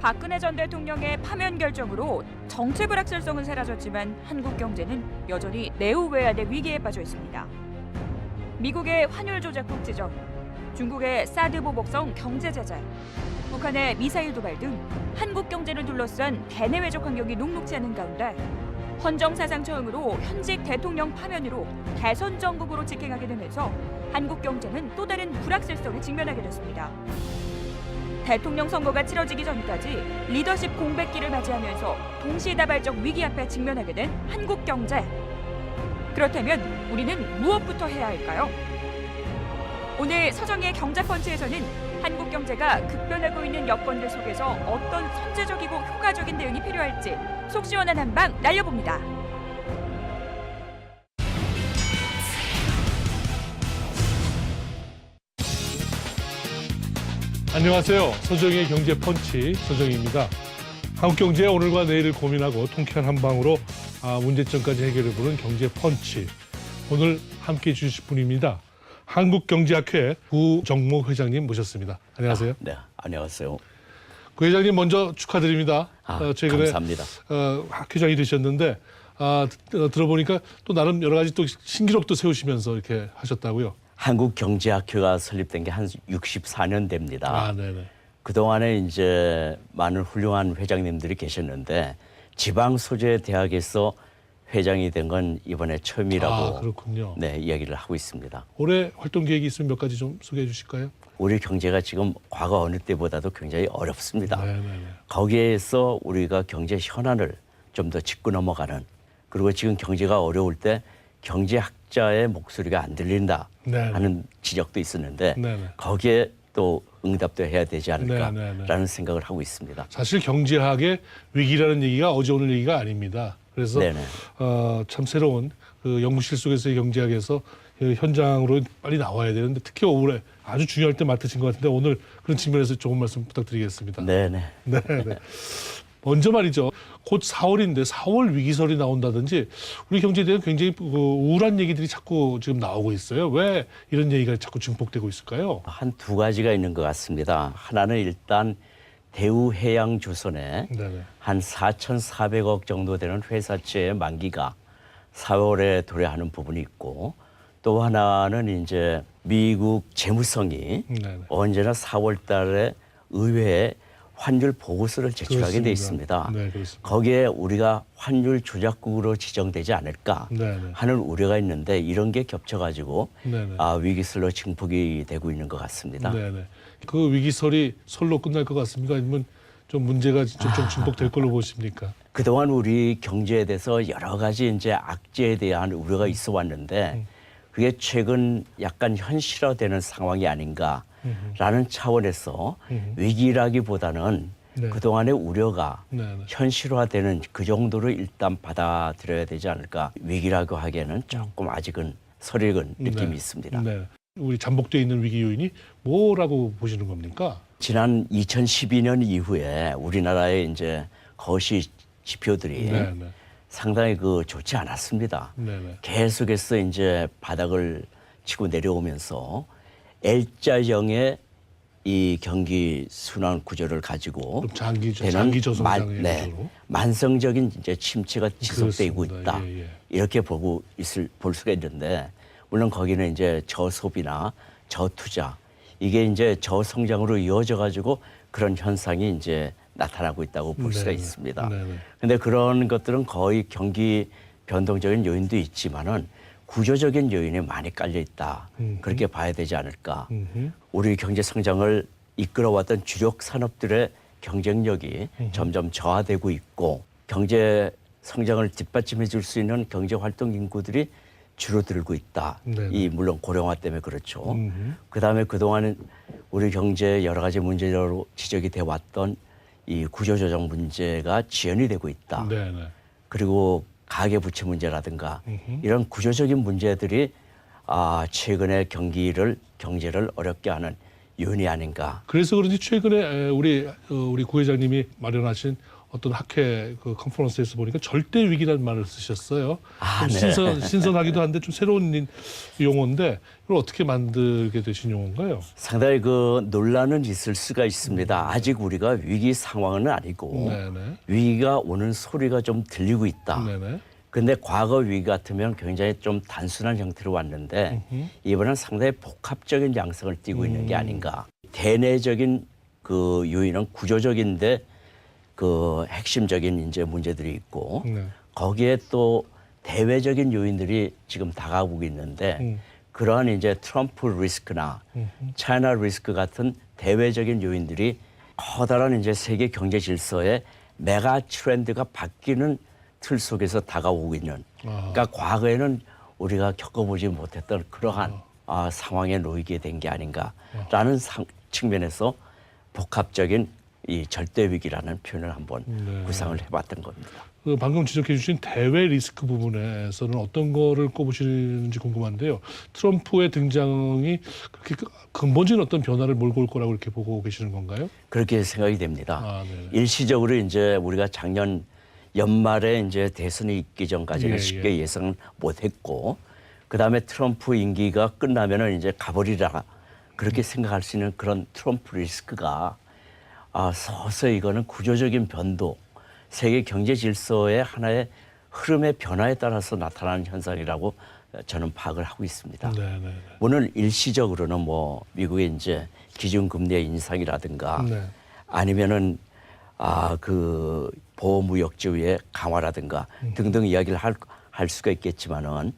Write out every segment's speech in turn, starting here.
박근혜 전 대통령의 파면 결정으로 정체 불확실성은 사라졌지만 한국 경제는 여전히 내후외환의 위기에 빠져 있습니다. 미국의 환율 조작국 지정, 중국의 사드 보복성 경제 제재, 북한의 미사일 도발 등 한국 경제를 둘러싼 대내외적 환경이 녹록지 않은 가운데 헌정사상 처음으로 현직 대통령 파면으로 대선 정국으로 직행하게 되면서 한국 경제는 또 다른 불확실성에 직면하게 됐습니다. 대통령 선거가 치러지기 전까지 리더십 공백기를 맞이하면서 동시다발적 위기 앞에 직면하게 된 한국 경제. 그렇다면 우리는 무엇부터 해야 할까요? 오늘 서정의 경제펀치에서는 한국 경제가 급변하고 있는 여건들 속에서 어떤 선제적이고 효과적인 대응이 필요할지 속 시원한 한방 날려봅니다. 안녕하세요. 서정의 경제 펀치 서정희입니다. 한국 경제의 오늘과 내일을 고민하고 통쾌한 한방으로 문제점까지 해결해보는 경제 펀치. 오늘 함께해 주실 분입니다. 한국경제학회 구정목 회장님 모셨습니다. 안녕하세요. 네, 안녕하세요. 구 회장님 먼저 축하드립니다. 최근에 감사합니다. 학회장이 되셨는데 들어보니까 또 나름 여러 가지 또 신기록도 세우시면서 이렇게 하셨다고요. 한국경제학회가 설립된 게 한 64년 됩니다. 네네. 그동안에 이제 많은 훌륭한 회장님들이 계셨는데 지방 소재 대학에서 회장이 된 건 이번에 처음이라고 그렇군요. 네, 이야기를 하고 있습니다. 올해 활동 계획이 있으면 몇 가지 좀 소개해 주실까요? 우리 경제가 지금 과거 어느 때보다도 굉장히 어렵습니다. 네네네. 거기에서 우리가 경제 현안을 좀 더 짚고 넘어가는, 그리고 지금 경제가 어려울 때 경제학자의 목소리가 안 들린다 네네. 하는 지적도 있었는데 네네. 거기에 또 응답도 해야 되지 않을까라는 네네네. 생각을 하고 있습니다. 사실 경제학의 위기라는 얘기가 어제 오늘 얘기가 아닙니다. 그래서 네네. 참 새로운 그 연구실 속에서의 경제학에서 현장으로 빨리 나와야 되는데 특히 올해 아주 중요할 때 맡으신 것 같은데 오늘 그런 측면에서 좋은 말씀 부탁드리겠습니다. 네네. 네. 먼저 말이죠. 곧 4월인데 4월 위기설이 나온다든지 우리 경제에 대한 굉장히 우울한 얘기들이 자꾸 지금 나오고 있어요. 왜 이런 얘기가 자꾸 증폭되고 있을까요? 한 두 가지가 있는 것 같습니다. 하나는 일단 대우해양조선에 네네. 한 4,400억 정도 되는 회사채의 만기가 4월에 도래하는 부분이 있고, 또 하나는 이제 미국 재무성이 네네. 언제나 4월 달에 의회에 환율 보고서를 제출하게 돼 있습니다. 네, 그렇습니다. 거기에 우리가 환율 조작국으로 지정되지 않을까 네네. 하는 우려가 있는데 이런 게 겹쳐가지고 네네. 위기설로 증폭이 되고 있는 것 같습니다. 네네. 그 위기설이 설로 끝날 것 같습니까? 아니면 좀 문제가 좀 증폭될 걸로 보십니까? 그동안 우리 경제에 대해서 여러 가지 이제 악재에 대한 우려가 있어 왔는데 그게 최근 약간 현실화되는 상황이 아닌가라는 차원에서 위기라기보다는 네. 그동안의 우려가 네네. 현실화되는 그 정도로 일단 받아들여야 되지 않을까. 위기라고 하기에는 조금 아직은 설익은 느낌이 네. 있습니다. 네. 우리 잠복되어 있는 위기 요인이 뭐라고 보시는 겁니까? 지난 2012년 이후에 우리나라의 이제 거시 지표들이 네네. 상당히 좋지 않았습니다. 네네. 계속해서 이제 바닥을 치고 내려오면서 L자형의 이 경기 순환 구조를 가지고 장기 저성장의 구조로. 만성적인 이제 침체가 지속되고 그렇습니다. 있다. 예. 이렇게 볼 수가 있는데, 물론 거기는 이제 저소비나 저투자, 이게 이제 저성장으로 이어져 가지고 그런 현상이 이제 나타나고 있다고 볼 수가 네네. 있습니다. 네네. 근데 그런 것들은 거의 경기 변동적인 요인도 있지만은 구조적인 요인이 많이 깔려 있다. 그렇게 봐야 되지 않을까. 우리 경제 성장을 이끌어왔던 주력 산업들의 경쟁력이 점점 저하되고 있고, 경제 성장을 뒷받침해 줄 수 있는 경제 활동 인구들이 줄어들고 있다. 네네. 물론 고령화 때문에 그렇죠. 그다음에 그동안 우리 경제의 여러 가지 문제로 지적이 돼 왔던 이 구조조정 문제가 지연이 되고 있다. 네네. 그리고 가계부채 문제라든가 이런 구조적인 문제들이 최근에 경제를 어렵게 하는 요인이 아닌가. 그래서 그런지 최근에 우리 구 회장님이 마련하신 어떤 학회 그 컨퍼런스에서 보니까 절대 위기라는 말을 쓰셨어요. 아, 좀 네. 신선하기도 한데 좀 새로운 용어인데 이걸 어떻게 만들게 되신 용어인가요? 상당히 그 논란은 있을 수가 있습니다. 아직 우리가 위기 상황은 아니고 네네. 위기가 오는 소리가 좀 들리고 있다. 네네. 근데 과거 위기 같으면 굉장히 좀 단순한 형태로 왔는데 이번엔 상당히 복합적인 양상을 띠고 있는 게 아닌가. 대내적인 그 요인은 구조적인데 그 핵심적인 이제 문제들이 있고 네. 거기에 또 대외적인 요인들이 지금 다가오고 있는데 그러한 이제 트럼프 리스크나 차이나 리스크 같은 대외적인 요인들이 커다란 이제 세계 경제 질서의 메가 트렌드가 바뀌는 틀 속에서 다가오고 있는. 그러니까 과거에는 우리가 겪어보지 못했던 그러한 상황에 놓이게 된 게 아닌가라는 측면에서 복합적인 이 절대 위기라는 표현을 한번 구상을 해봤던 겁니다. 그 방금 지적해 주신 대외 리스크 부분에서는 어떤 거를 꼽으시는지 궁금한데요. 트럼프의 등장이 그렇게 근본적인 어떤 변화를 몰고 올 거라고 이렇게 보고 계시는 건가요? 그렇게 생각이 됩니다. 아, 네네. 일시적으로 이제 우리가 작년 연말에 이제 대선이 있기 전까지는 예, 쉽게 예상 못했고, 그 다음에 트럼프 임기가 끝나면은 이제 가버리라 그렇게 생각할 수 있는 그런 트럼프 리스크가 서서히 이거는 구조적인 변동, 세계 경제 질서의 하나의 흐름의 변화에 따라서 나타나는 현상이라고 저는 파악을 하고 있습니다. 네네. 물론 일시적으로는 뭐 미국의 이제 기준금리의 인상이라든가 네. 아니면은 그 보호무역 제휴의 강화라든가 등등 이야기를 할 수가 있겠지만은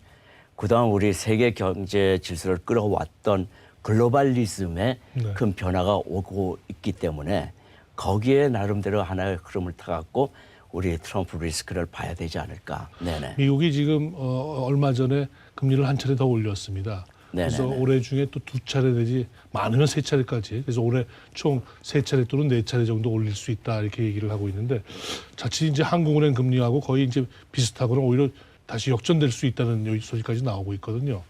그동안 우리 세계 경제 질서를 끌어왔던 글로벌리즘의 네. 큰 변화가 오고 있기 때문에 거기에 나름대로 하나의 흐름을 타갖고 우리 트럼프 리스크를 봐야 되지 않을까. 네네. 미국이 지금 얼마 전에 금리를 한 차례 더 올렸습니다. 그래서 네네네. 올해 중에 또 2차례 내지 많으면 3차례까지. 그래서 올해 총 3차례 또는 4차례 정도 올릴 수 있다 이렇게 얘기를 하고 있는데 자칫 이제 한국은행 금리하고 거의 이제 비슷하거나 오히려 다시 역전될 수 있다는 소리까지 나오고 있거든요.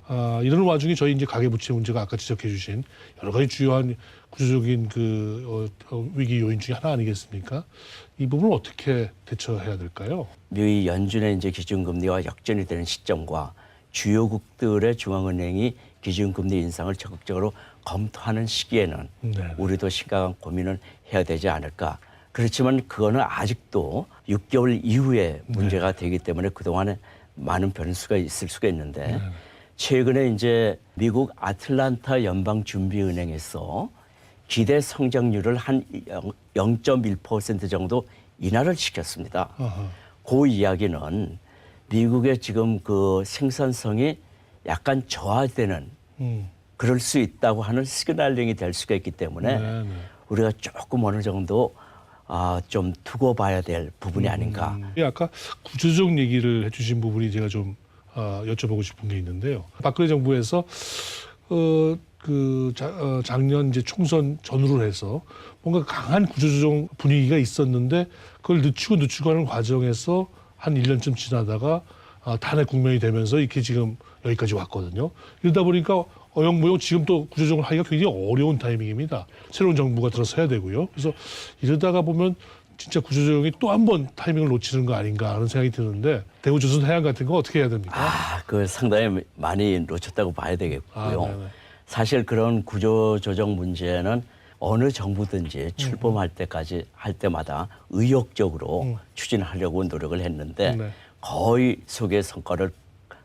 이런 와중에 저희 이제 가계부채 문제가 아까 지적해주신 여러 가지 주요한 구조적인 그 위기 요인 중에 하나 아니겠습니까? 이 부분을 어떻게 대처해야 될까요? 미국이 연준의 이제 기준금리와 역전이 되는 시점과 주요국들의 중앙은행이 기준금리 인상을 적극적으로 검토하는 시기에는 네. 우리도 심각한 고민을 해야 되지 않을까. 그렇지만 그거는 아직도 6개월 이후에 문제가 되기 때문에 그동안에 많은 변수가 있을 수가 있는데 최근에 이제 미국 아틀란타 연방준비은행에서 기대 성장률을 한 0.1% 정도 인하를 시켰습니다. 아하. 그 이야기는 미국의 지금 그 생산성이 약간 저하되는 그럴 수 있다고 하는 시그널링이 될 수가 있기 때문에 네네. 우리가 조금 어느 정도 좀 두고 봐야 될 부분이 아닌가. 아까 구조적 얘기를 해주신 부분이 제가 좀 여쭤보고 싶은 게 있는데요. 박근혜 정부에서 작년 이제 총선 전후로 해서 뭔가 강한 구조조정 분위기가 있었는데 그걸 늦추고 하는 과정에서 한 1년쯤 지나다가 탄핵 국면이 되면서 이렇게 지금 여기까지 왔거든요. 이러다 보니까 어영부영 지금 또 구조조정을 하기가 굉장히 어려운 타이밍입니다. 새로운 정부가 들어서야 되고요. 그래서 이러다가 보면 진짜 구조조정이 또 한 번 타이밍을 놓치는 거 아닌가 하는 생각이 드는데 대우조선해양 같은 거 어떻게 해야 됩니까? 그 상당히 많이 놓쳤다고 봐야 되겠고요. 네네. 사실 그런 구조조정 문제는 어느 정부든지 출범할 때까지 할 때마다 의욕적으로 추진하려고 노력을 했는데 네. 거의 속의 성과를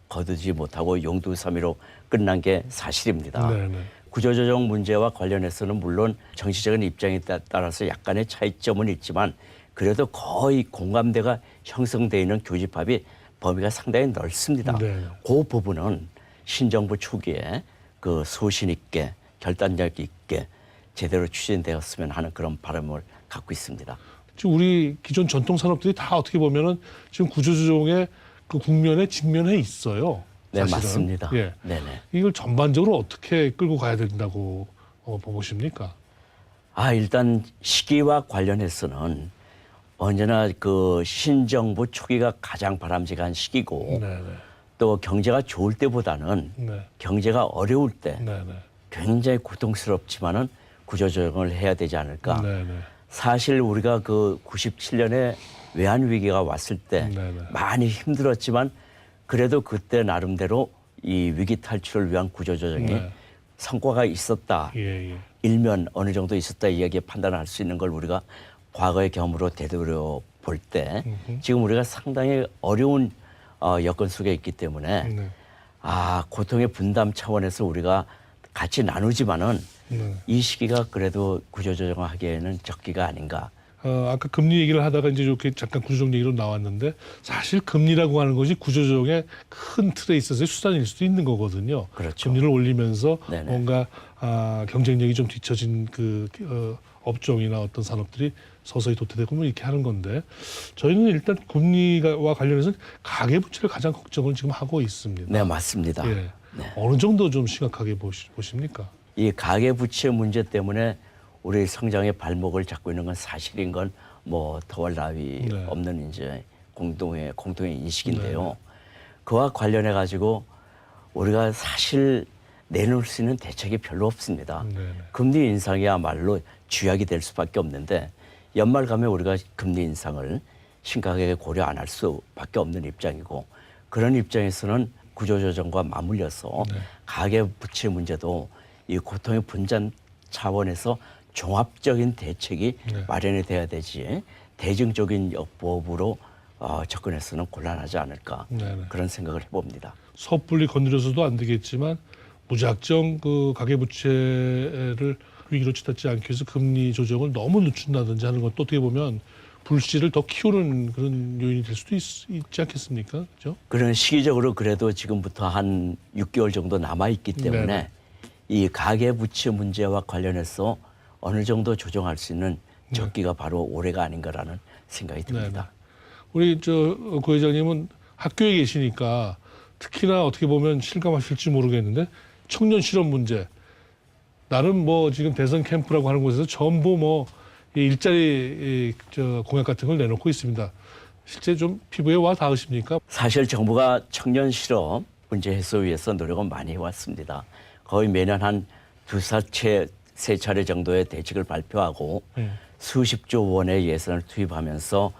거두지 못하고 용두사미로 끝난 게 사실입니다. 네네. 구조조정 문제와 관련해서는 물론 정치적인 입장에 따라서 약간의 차이점은 있지만 그래도 거의 공감대가 형성되어 있는 교집합이 범위가 상당히 넓습니다. 네. 그 부분은 신정부 초기에 그 소신 있게 결단력 있게 제대로 추진되었으면 하는 그런 바람을 갖고 있습니다. 지금 우리 기존 전통 산업들이 다 어떻게 보면은 지금 구조조정의 그 국면에 직면해 있어요. 네, 사실은. 맞습니다. 예. 네네. 이걸 전반적으로 어떻게 끌고 가야 된다고 보십니까? 일단 시기와 관련해서는 언제나 그 신정부 초기가 가장 바람직한 시기고 네네. 또 경제가 좋을 때보다는 네. 경제가 어려울 때 네네. 굉장히 고통스럽지만은 구조조정을 해야 되지 않을까. 네네. 사실 우리가 그 97년에 외환 위기가 왔을 때 네네. 많이 힘들었지만 그래도 그때 나름대로 이 위기 탈출을 위한 구조조정이 네. 성과가 있었다. 예, 예. 일면 어느 정도 있었다 이야기 판단할 수 있는 걸 우리가 과거의 경험으로 되돌려 볼 때 지금 우리가 상당히 어려운 여건 속에 있기 때문에 네. 고통의 분담 차원에서 우리가 같이 나누지만은 네. 이 시기가 그래도 구조조정하기에는 적기가 아닌가. 아까 금리 얘기를 하다가 이제 이렇게 잠깐 구조조정 얘기로 나왔는데 사실 금리라고 하는 것이 구조조정의 큰 틀에 있어서의 수단일 수도 있는 거거든요. 그렇죠. 금리를 올리면서 네네. 뭔가 경쟁력이 좀 뒤처진 업종이나 어떤 산업들이 서서히 도태되고 뭐 이렇게 하는 건데 저희는 일단 금리와 관련해서 가계부채를 가장 걱정을 지금 하고 있습니다. 네, 맞습니다. 예. 네. 어느 정도 좀 심각하게 보십니까? 이 가계부채 문제 때문에 우리 성장의 발목을 잡고 있는 건 사실인 건 뭐 더할 나위 네. 없는 이제 공동의 인식인데요. 그와 관련해 가지고 우리가 사실 내놓을 수 있는 대책이 별로 없습니다. 네네. 금리 인상이야말로 주약이 될 수밖에 없는데 연말 가면 우리가 금리 인상을 심각하게 고려 안 할 수밖에 없는 입장이고 그런 입장에서는 구조조정과 맞물려서 네. 가계부채 문제도 이 고통의 분산 차원에서 종합적인 대책이 네. 마련이 돼야 되지 대증적인 여법으로 접근해서는 곤란하지 않을까 네네. 그런 생각을 해봅니다. 섣불리 건드려서도 안 되겠지만 무작정 그 가계부채를 위기로 치닫지 않기 위해서 금리 조정을 너무 늦춘다든지 하는 것도 어떻게 보면 불씨를 더 키우는 그런 요인이 될 수도 있지 않겠습니까? 그렇죠? 그런 시기적으로 그래도 지금부터 한 6개월 정도 남아 있기 때문에 네네. 이 가계부채 문제와 관련해서 어느 정도 조정할 수 있는 적기가 바로 올해가 아닌가라는 생각이 듭니다. 우리 고 회장님은 학교에 계시니까 특히나 어떻게 보면 실감하실지 모르겠는데 청년 실업 문제 나름 뭐 지금 대선 캠프라고 하는 곳에서 전부 뭐 이 일자리 공약 같은 걸 내놓고 있습니다. 실제 좀 피부에 와 닿으십니까? 사실 정부가 청년 실업 문제 해소 위해서 노력은 많이 해왔습니다. 거의 매년 한 세 차례 정도의 대책을 발표하고 수십조 원의 예산을 투입하면서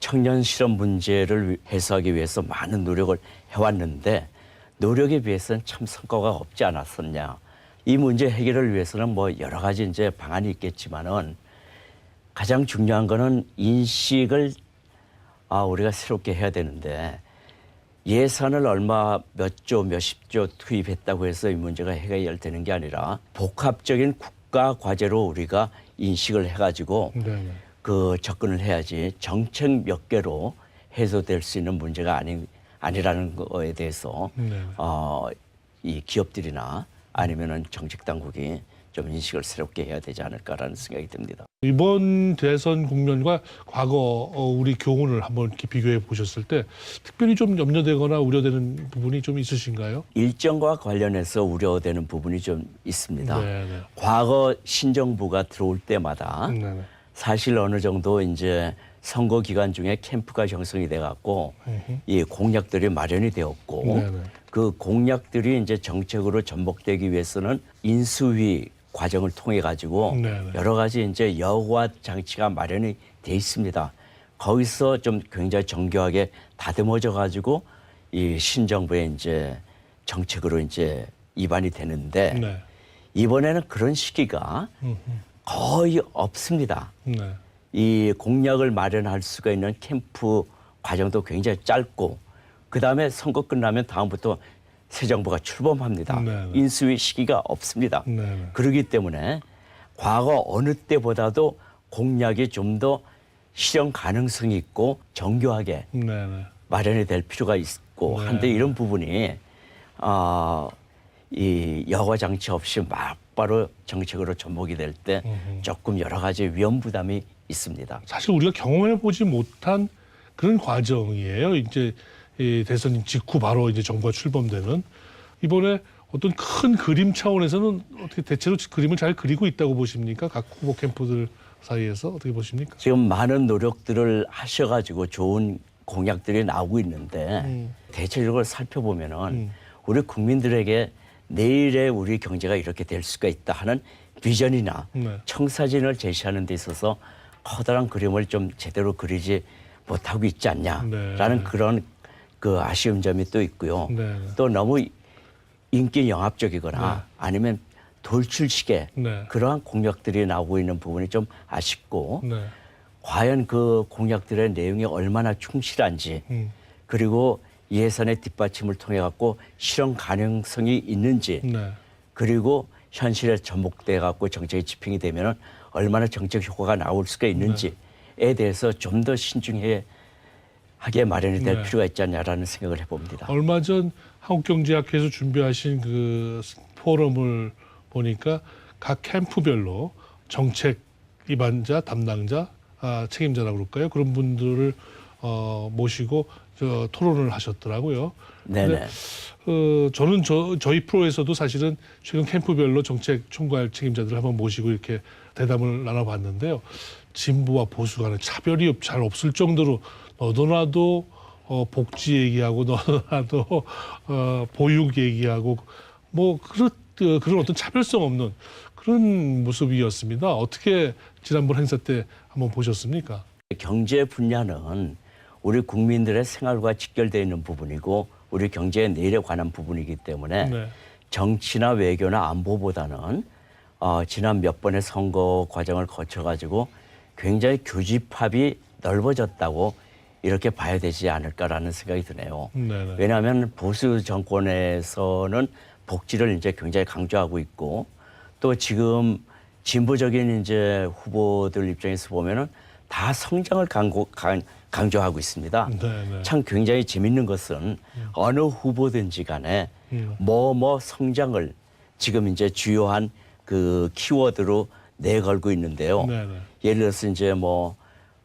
청년 실업 문제를 해소하기 위해서 많은 노력을 해왔는데 노력에 비해서는 참 성과가 없지 않았었냐. 이 문제 해결을 위해서는 뭐 여러 가지 이제 방안이 있겠지만은 가장 중요한 거는 인식을 우리가 새롭게 해야 되는데 예산을 얼마 몇십조 투입했다고 해서 이 문제가 해결되는 게 아니라 복합적인 국가 과제로 우리가 인식을 해가지고 네. 그 접근을 해야지 정책 몇 개로 해소될 수 있는 문제가 아니라는 거에 대해서 네. 이 기업들이나 아니면은 정책 당국이 좀 인식을 새롭게 해야 되지 않을까라는 생각이 듭니다. 이번 대선 국면과 과거 우리 교훈을 한번 이렇게 비교해 보셨을 때 특별히 좀 염려되거나 우려되는 부분이 좀 있으신가요? 일정과 관련해서 우려되는 부분이 좀 있습니다. 네. 과거 신정부가 들어올 때마다 네. 사실 어느 정도 이제 선거 기간 중에 캠프가 형성이 돼 갖고 이 공약들이 마련이 되었고 네네. 그 공약들이 이제 정책으로 전복되기 위해서는 인수위 과정을 통해 가지고 네네. 여러 가지 이제 여과 장치가 마련이 돼 있습니다. 거기서 좀 굉장히 정교하게 다듬어져 가지고 이 신정부의 이제 정책으로 이제 입안이 되는데 네. 이번에는 그런 시기가 거의 없습니다. 네. 이 공약을 마련할 수가 있는 캠프 과정도 굉장히 짧고 그다음에 선거 끝나면 다음부터 새 정부가 출범합니다. 네네. 인수위 시기가 없습니다. 네네. 그렇기 때문에 과거 어느 때보다도 공약이 좀 더 실현 가능성이 있고 정교하게 네네. 마련이 될 필요가 있고 네. 한데 이런 부분이 이 여과 장치 없이 막바로 정책으로 접목이 될 때 조금 여러 가지 위험 부담이 있습니다. 사실 우리가 경험해 보지 못한 그런 과정이에요. 이제 이 대선 직후 바로 이제 정부가 출범되는 이번에 어떤 큰 그림 차원에서는 어떻게 대체로 그림을 잘 그리고 있다고 보십니까? 각 후보 캠프들 사이에서 어떻게 보십니까? 지금 많은 노력들을 하셔가지고 좋은 공약들이 나오고 있는데 대체적으로 살펴보면은 우리 국민들에게 내일의 우리 경제가 이렇게 될 수가 있다 하는 비전이나 네. 청사진을 제시하는 데 있어서 커다란 그림을 좀 제대로 그리지 못하고 있지 않냐라는 네. 그런 그 아쉬운 점이 또 있고요. 네. 또 너무 인기 영합적이거나 네. 아니면 돌출식의 네. 그러한 공약들이 나오고 있는 부분이 좀 아쉽고 네. 과연 그 공약들의 내용이 얼마나 충실한지 그리고 예산의 뒷받침을 통해 갖고 실현 가능성이 있는지 네. 그리고 현실에 접목돼 갖고 정책이 집행이 되면은 얼마나 정책 효과가 나올 수가 있는지에 대해서 좀 더 신중하게 마련이 될 네. 필요가 있지 않냐라는 생각을 해봅니다. 얼마 전 한국경제학회에서 준비하신 그 포럼을 보니까 각 캠프별로 정책 입안자, 담당자, 책임자라고 그럴까요? 그런 분들을 모시고 토론을 하셨더라고요. 네네. 저는 저희 프로에서도 사실은 최근 캠프별로 정책 총괄 책임자들을 한번 모시고 이렇게 대담을 나눠봤는데요. 진보와 보수 간의 차별이 잘 없을 정도로 너도나도 복지 얘기하고 너도나도 보육 얘기하고 뭐 그런 어떤 차별성 없는 그런 모습이었습니다. 어떻게 지난번 행사 때 한번 보셨습니까? 경제 분야는 우리 국민들의 생활과 직결되어 있는 부분이고 우리 경제의 내일에 관한 부분이기 때문에 네. 정치나 외교나 안보보다는 지난 몇 번의 선거 과정을 거쳐가지고 굉장히 교집합이 넓어졌다고 이렇게 봐야 되지 않을까라는 생각이 드네요. 네네. 왜냐하면 보수 정권에서는 복지를 이제 굉장히 강조하고 있고 또 지금 진보적인 이제 후보들 입장에서 보면은 다 성장을 강조하고 있습니다. 네네. 참 굉장히 재밌는 것은 어느 후보든지 간에 성장을 지금 이제 주요한 그 키워드로 내걸고 있는데요. 네네. 예를 들어서 이제 뭐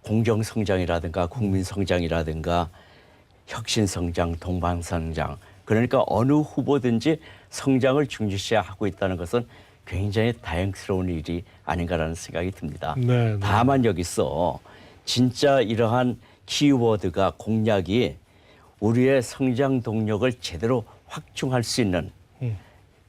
공정 성장이라든가 국민 성장이라든가 혁신 성장, 동방 성장. 그러니까 어느 후보든지 성장을 중시하고 있다는 것은 굉장히 다행스러운 일이 아닌가라는 생각이 듭니다. 네네. 다만 여기서 진짜 이러한 키워드가 공약이 우리의 성장 동력을 제대로 확충할 수 있는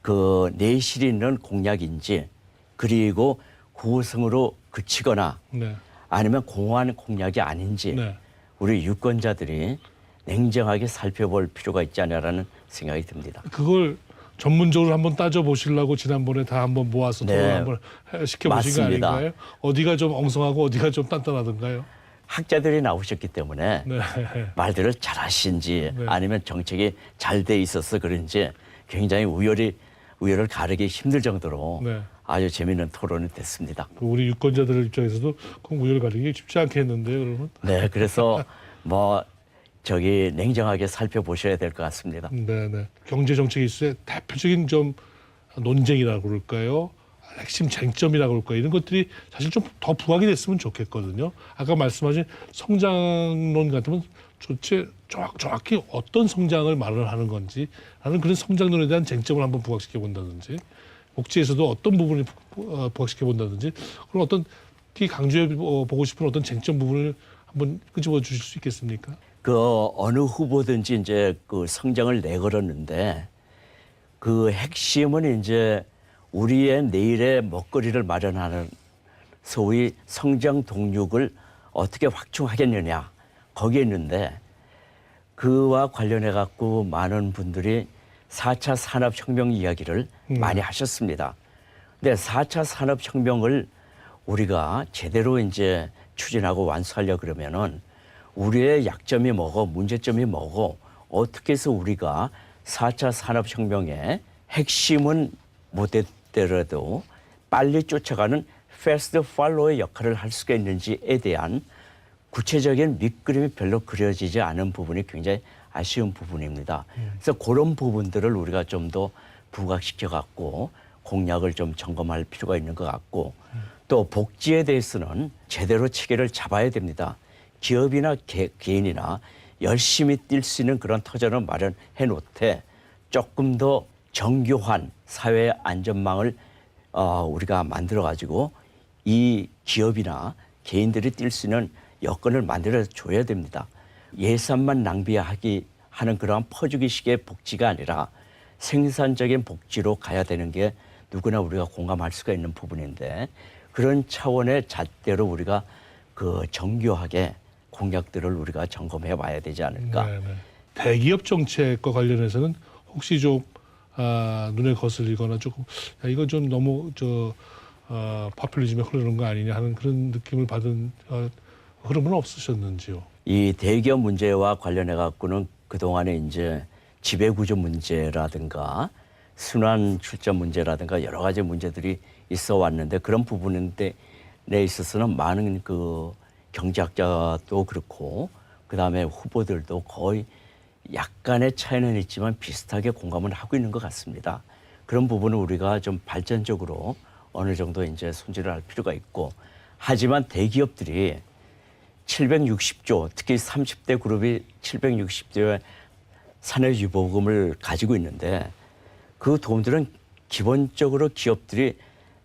그 내실이 있는 공약인지 그리고 구호성으로 그치거나 네. 아니면 공허한 공약이 아닌지 네. 우리 유권자들이 냉정하게 살펴볼 필요가 있지 않냐라는 생각이 듭니다. 그걸 전문적으로 한번 따져보시려고 지난번에 다 한번 모아서 네. 토론 한번 시켜보신 맞습니다. 거 아닌가요? 어디가 좀 엉성하고 어디가 좀 단단하던가요? 학자들이 나오셨기 때문에 네. 말들을 잘하신지 네. 아니면 정책이 잘 돼 있어서 그런지 굉장히 우열을 가르기 힘들 정도로 네. 아주 재미있는 토론이 됐습니다. 우리 유권자들 입장에서도 그 우열 가리기 쉽지 않겠는데요, 그러면? 네, 그래서 냉정하게 살펴보셔야 될 것 같습니다. 네네. 경제 정책 이슈의 대표적인 좀 논쟁이라고 그럴까요? 핵심 쟁점이라고 그럴까요? 이런 것들이 사실 좀 더 부각이 됐으면 좋겠거든요. 아까 말씀하신 성장론 같으면 정확히 어떤 성장을 말을 하는 건지 라는 그런 성장론에 대한 쟁점을 한번 부각시켜 본다든지 복지에서도 어떤 부분을 부각시켜 본다든지 그런 어떤 특히 강조해 보고 싶은 어떤 쟁점 부분을 한번 끄집어 주실 수 있겠습니까? 그 어느 후보든지 이제 그 성장을 내걸었는데 그 핵심은 이제 우리의 내일의 먹거리를 마련하는 소위 성장 동력을 어떻게 확충하겠느냐 거기에 있는데 그와 관련해 갖고 많은 분들이 4차 산업혁명 이야기를 많이 하셨습니다. 근데 4차 산업혁명을 우리가 제대로 이제 추진하고 완수하려 그러면은 우리의 약점이 뭐고 문제점이 뭐고 어떻게 해서 우리가 4차 산업혁명의 핵심은 못했더라도 빨리 쫓아가는 패스트 팔로우의 역할을 할 수가 있는지에 대한 구체적인 밑그림이 별로 그려지지 않은 부분이 굉장히 아쉬운 부분입니다. 그래서 그런 부분들을 우리가 좀 더 부각시켜 갖고 공약을 좀 점검할 필요가 있는 것 같고 또 복지에 대해서는 제대로 체계를 잡아야 됩니다. 기업이나 개인이나 열심히 뛸 수 있는 그런 터전을 마련해 놓되 조금 더 정교한 사회 안전망을 우리가 만들어 가지고 이 기업이나 개인들이 뛸 수 있는 여건을 만들어 줘야 됩니다. 예산만 낭비하는 그러한 퍼주기식의 복지가 아니라 생산적인 복지로 가야 되는 게 누구나 우리가 공감할 수가 있는 부분인데 그런 차원의 잣대로 우리가 그 정교하게 공약들을 우리가 점검해 봐야 되지 않을까. 네네. 대기업 정책과 관련해서는 혹시 좀 눈에 거슬리거나 조금 이건 좀 너무 파퓰리즘에 흐르는 거 아니냐 하는 그런 느낌을 받은 흐름은 없으셨는지요? 이 대기업 문제와 관련해 갖고는 그동안에 이제 지배구조 문제라든가 순환 출전 문제라든가 여러 가지 문제들이 있어 왔는데 그런 부분에 있어서는 많은 그 경제학자도 그렇고 그다음에 후보들도 거의 약간의 차이는 있지만 비슷하게 공감을 하고 있는 것 같습니다. 그런 부분은 우리가 좀 발전적으로 어느 정도 이제 손질을 할 필요가 있고 하지만 대기업들이 760조 특히 30대 그룹이 760조의 산업유보금을 가지고 있는데 그 돈들은 기본적으로 기업들이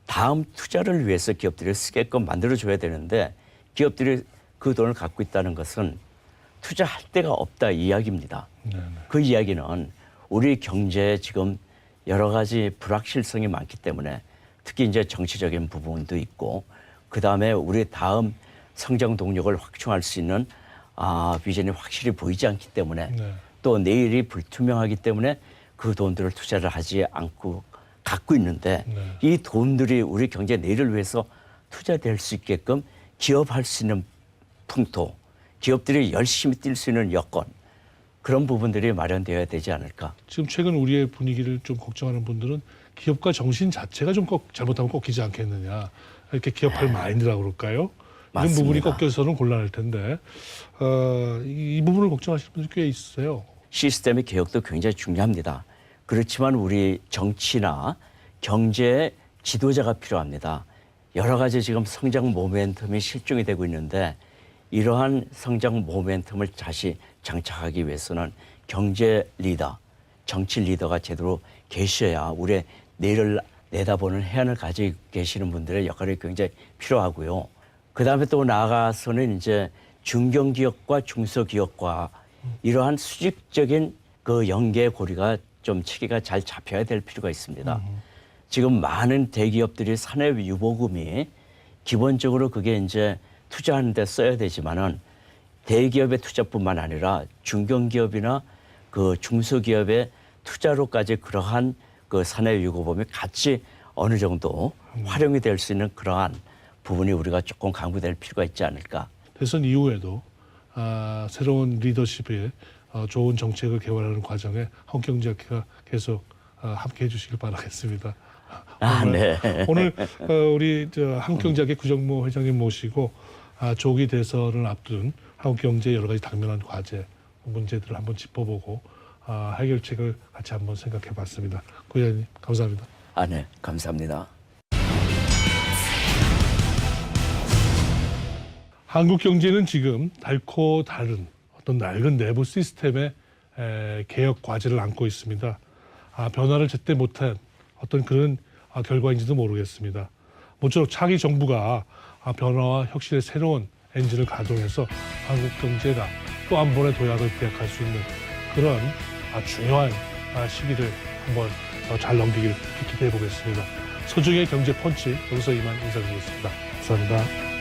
다음 투자를 위해서 기업들이 쓰게끔 만들어줘야 되는데 기업들이 그 돈을 갖고 있다는 것은 투자할 데가 없다 이 이야기입니다. 네네. 그 이야기는 우리 경제에 지금 여러 가지 불확실성이 많기 때문에 특히 이제 정치적인 부분도 있고 그다음에 우리 다음 성장 동력을 확충할 수 있는 비전이 확실히 보이지 않기 때문에 네. 또 내일이 불투명하기 때문에 그 돈들을 투자를 하지 않고 갖고 있는데 네. 이 돈들이 우리 경제 내일을 위해서 투자될 수 있게끔 기업할 수 있는 풍토, 기업들이 열심히 뛸 수 있는 여건 그런 부분들이 마련되어야 되지 않을까. 지금 최근 우리의 분위기를 좀 걱정하는 분들은 기업가 정신 자체가 좀 잘못하면 꺾이지 않겠느냐. 이렇게 기업할 마인드라고 그럴까요? 이런 맞습니다. 부분이 꺾여서는 곤란할 텐데 이 부분을 걱정하시는 분들이 꽤 있어요. 시스템의 개혁도 굉장히 중요합니다. 그렇지만 우리 정치나 경제의 지도자가 필요합니다. 여러 가지 지금 성장 모멘텀이 실종이 되고 있는데 이러한 성장 모멘텀을 다시 장착하기 위해서는 경제 리더, 정치 리더가 제대로 계셔야 우리의 내일을 내다보는 해안을 가지고 계시는 분들의 역할이 굉장히 필요하고요. 그다음에 또 나아가서는 이제 중견기업과 중소기업과 이러한 수직적인 그 연계 고리가 좀 체계가 잘 잡혀야 될 필요가 있습니다. 지금 많은 대기업들이 산업 유보금이 기본적으로 그게 이제 투자하는 데 써야 되지만은 대기업의 투자뿐만 아니라 중견기업이나 그 중소기업의 투자로까지 그러한 그 산업 유보금이 같이 어느 정도 활용이 될 수 있는 그러한 부분이 우리가 조금 강구될 필요가 있지 않을까. 대선 이후에도 새로운 리더십에 좋은 정책을 개발하는 과정에 한국경제학회가 계속 함께해 주시길 바라겠습니다. 오늘 우리 한국경제학회 구정모 회장님 모시고 조기 대선을 앞둔 한국경제 여러 가지 당면한 과제, 문제들을 한번 짚어보고 해결책을 같이 한번 생각해봤습니다. 고 의장님 감사합니다. 네, 감사합니다. 한국 경제는 지금 달코 다른 어떤 낡은 내부 시스템의 개혁 과제를 안고 있습니다. 변화를 제때 못한 어떤 그런 결과인지도 모르겠습니다. 모쪼록 차기 정부가 변화와 혁신의 새로운 엔진을 가동해서 한국 경제가 또 한 번의 도약을 기약할 수 있는 그런 중요한 시기를 한번 잘 넘기길 기대해 보겠습니다. 서중의 경제 펀치 여기서 이만 인사드리겠습니다. 감사합니다.